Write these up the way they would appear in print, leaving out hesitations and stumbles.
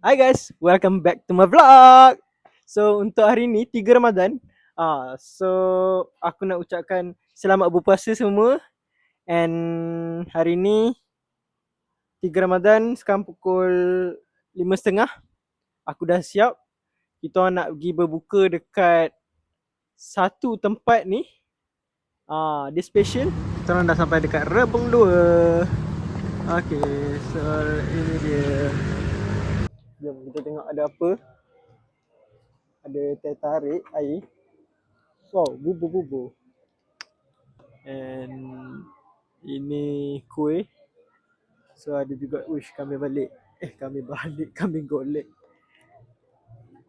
Hi guys, welcome back to my vlog. So untuk hari ni 3 Ramadan. So aku nak ucapkan selamat berpuasa semua. And hari ni 3 Ramadan sekarang pukul 5.30. Aku dah siap. Kita orang nak pergi berbuka dekat satu tempat ni. Dia special. Kita orang dah sampai dekat Rebung 2. Okay, so ini dia. Jom kita tengok ada apa. Ada teh tarik air. Wow, bubur-bubur. And ini kuih. So ada juga kambing balik. Kambing golek.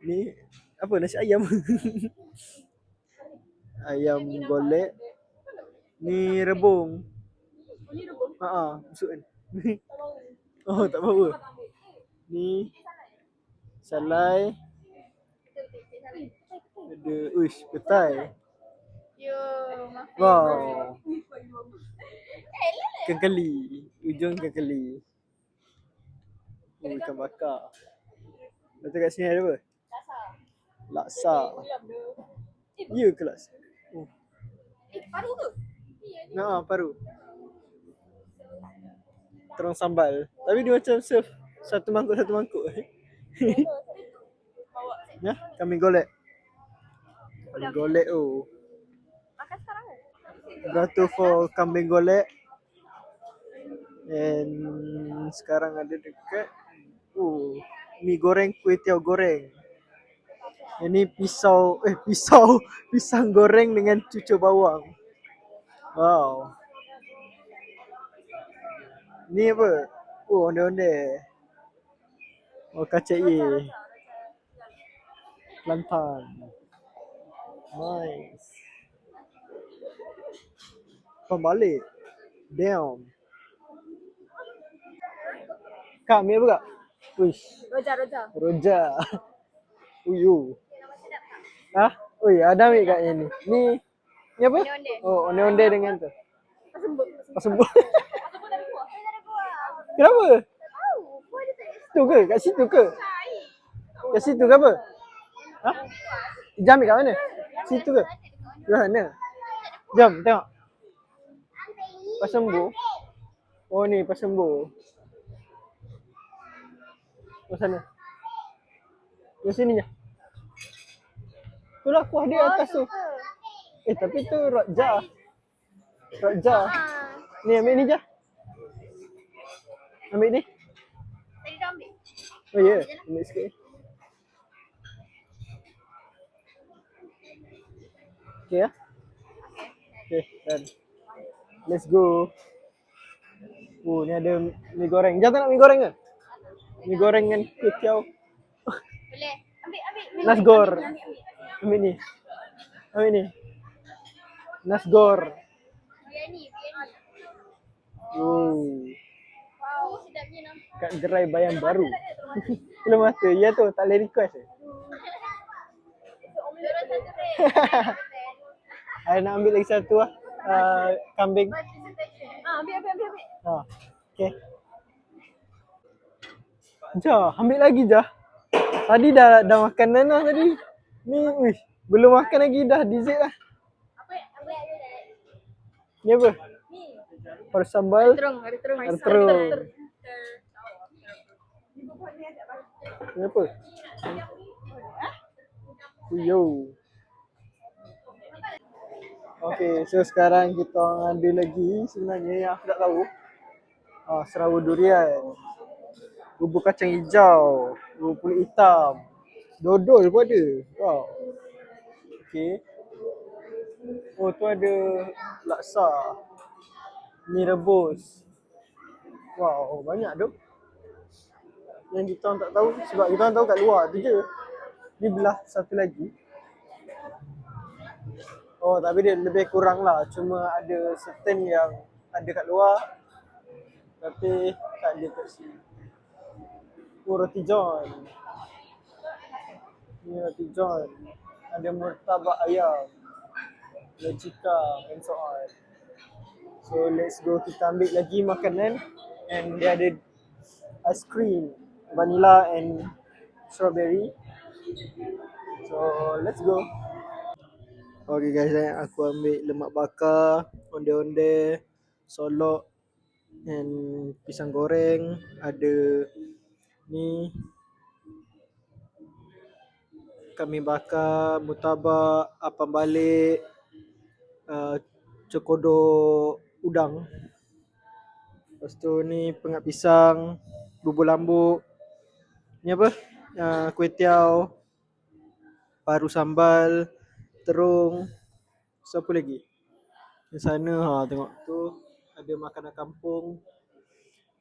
Ni apa, nasi ayam. Ayam golek. Ni rebung. Busuk kan. Oh, tak apa. Ni salai. Ada petai. Wow. Ikan keli. Ujung ikan keli. Ikan bakar. Lepas kat sini ada apa? Laksa. Ya ke laksa? Paru ke? Paru. Terong sambal. Tapi dia macam serve satu mangkuk. Ya, kambing golek. Kambing golek tu. Makan sekarang ke? Beratur for kambing golek. And sekarang ada dekat mi goreng, kuih tiaw goreng. Ini pisang goreng dengan cucur bawang. Wow. Ni apa? Onde-onde. Kacang ye. Kelantan. Nice. Pembalik. Damn. Kak, mi apa kak? Uish. Roja. Uyu. Ada ambil kat ni. Ni apa? Onde-onde. Onde-onde dengan tu. Pasembuk. Dari buah. Kenapa? Tahu. Buah dia tak Tu ke? Kat situ ke? cair. Kat situ ke apa? Jam ambil kat mana? Situ ke? Belah mana? Jom tengok. Pasembuk. Oh ni pasembuk. Ke sana. Ke sini je. Itulah kuah dia atas tu. Tapi tu rojak. Ni ambil ni je. Ambil ni. Tadi dah ambil. Oh ya, ambil sikit. Okay ya. Okay, done. Let's go. Ni ada mi goreng. Jangan tak nak mi goreng ke? Mi goreng dengan kuih tiaw. Boleh. Ambil. Nasgor. Ambil ni. Nasgor. Biryani. Wow, Sedapnya nampak. kat gerai Bayan Baru. Belum masa. Ya tu, tak boleh request. Dorang satu rate. I nak ambil lagi satu lah. Kambing. Ambil. Okay. Jah, ambil lagi Jah. Tadi dah makan nana tadi. Ni, belum makan lagi dah dessert lah. Ambil. Ni apa? Paru sambal. Ada terung. Ada terung. Ni apa? Yo. Okay, so sekarang kita orang ada lagi sebenarnya yang aku tak tahu. Serawur durian. Bubur kacang hijau. Bubur kulit hitam. Dodol pun ada. Wow. Okay. Tu ada laksa. Mi rebus. Wow, banyak tu. Yang kita orang tak tahu sebab kita orang tahu kat luar tu je. Ni belah satu lagi. Tapi dia lebih kurang lah. Cuma ada certain yang ada kat luar. Tapi tak ada kat sini. Roti john. Ni roti john. Ada murtabak ayam. Lechika and so on. So let's go, kita ambil lagi makanan. And dia ada ice cream, vanilla and strawberry. So let's go. Okay guys, aku ambil lemak bakar, onde-onde, solok, and pisang goreng. Ada ni kami bakar, murtabak, apam balik, cokodok udang. Lepas tu ni pengat pisang, bubur lambuk. Ni apa? Kuih tiaw, paru sambal, terung. Siapa lagi? Di sana tengok tu ada makanan kampung,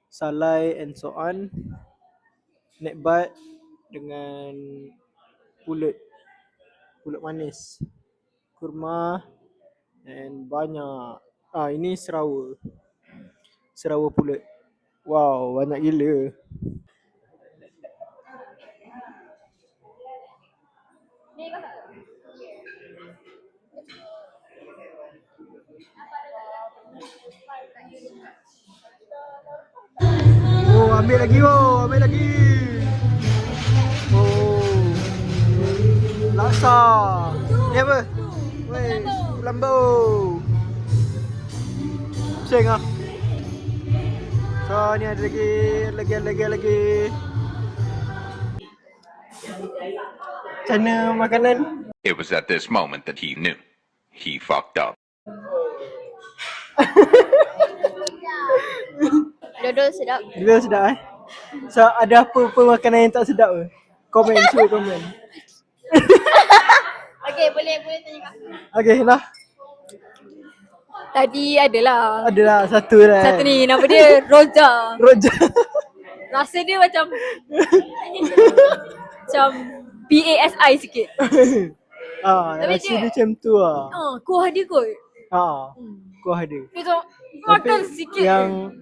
salai and so on. Nekbat dengan pulut manis, kurma and banyak. Ini Serawa pulut. Wow, banyak gila. Ni kau tak? Oh, ambil lagi. Oh, laksa. Ni apa? Weh, Lambo. Pusing ah. So ni ada lagi. Macam mana makanan? It was at this moment that he knew. He fucked up. Dodol sedap. Dua sedap So ada apa makanan yang tak sedap ke? Cuba komen. Okey, boleh tanya kat aku. Okay lah. Tadi adalah Adalah satu lah. satu ni nama dia Roja. Roja. Rasa dia macam BASI sikit. Tapi Rasa dia macam tu lah. Kuah dia kot. Kuah ada. Dia macam makan sikit.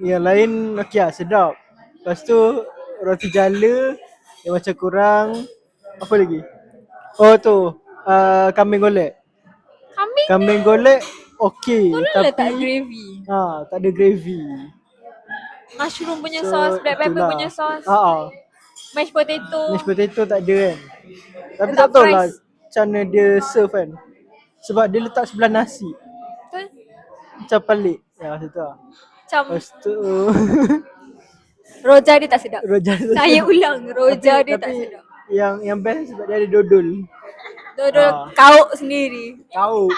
Yang lain okey lah, sedap. Lepas tu roti jala yang macam kurang. Apa lagi? Oh tu, kambing golek. Kambing golek okey, Tolonglah tapi tak gravy. tak ada gravy. Mushroom punya sos, black pepper itulah. punya sos, Ah, mashed potato. mashed potato tak ada kan. Tapi Tak tak tahu lah fries. macam mana dia serve kan. Sebab dia letak sebelah nasi. Betul? Macam pelik. Ya macam tu lah. Macam Lepas tu Roja dia tak sedap. Roja tu Saya sedap. ulang, Roja dia tak Tapi sedap. yang best sebab dia ada dodol. Dodol kauk sendiri. Tahu.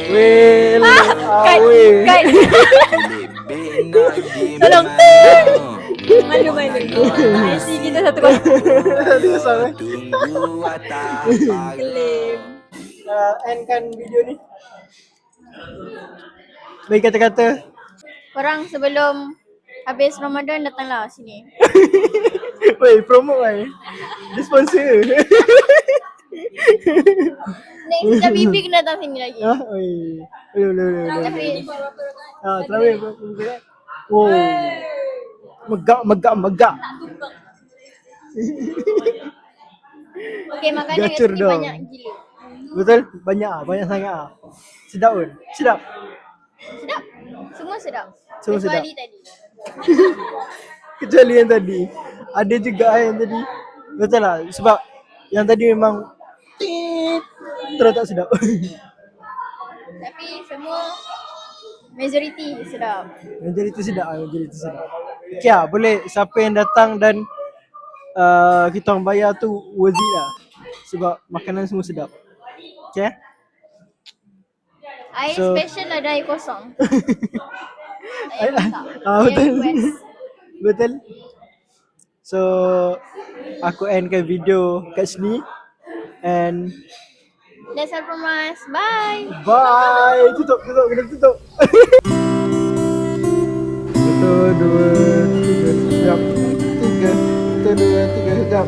Weh, Kat. Tolong. Malu-malu. IC kita satu kosong. Claim. End kan video ni. Bagi kata-kata. Korang sebelum habis Ramadan datanglah sini. Weh, promote weh. Dia sponsor. Next sekejap bibi kena datang sini lagi. Weh. Boleh. Tapi Terawih. Oh. Megak. okey, makanan kat Gacor sini dong. banyak gila. Betul? Banyak sangat Sedap pun. Sedap. Sedap. Semua sedap. Semua sedap. Kecuali tadi. Kecuali yang tadi. Ada juga yang tadi. Betul lah. Sebab yang tadi memang terus tak sedap. Tapi semua majority sedap. Majoriti sedap. Okay lah, boleh siapa yang datang dan kita orang bayar tu worth it lah. Sebab makanan semua sedap. Okay? Air So- special ada air kosong. Air masak. Air Betul. request. Betul. So aku endkan video kat sini. And That's all from us. Bye. bye. Tutup. Kena tutup. 1, 2, 3 sekejap. 3. 1, 2, 3 sekejap.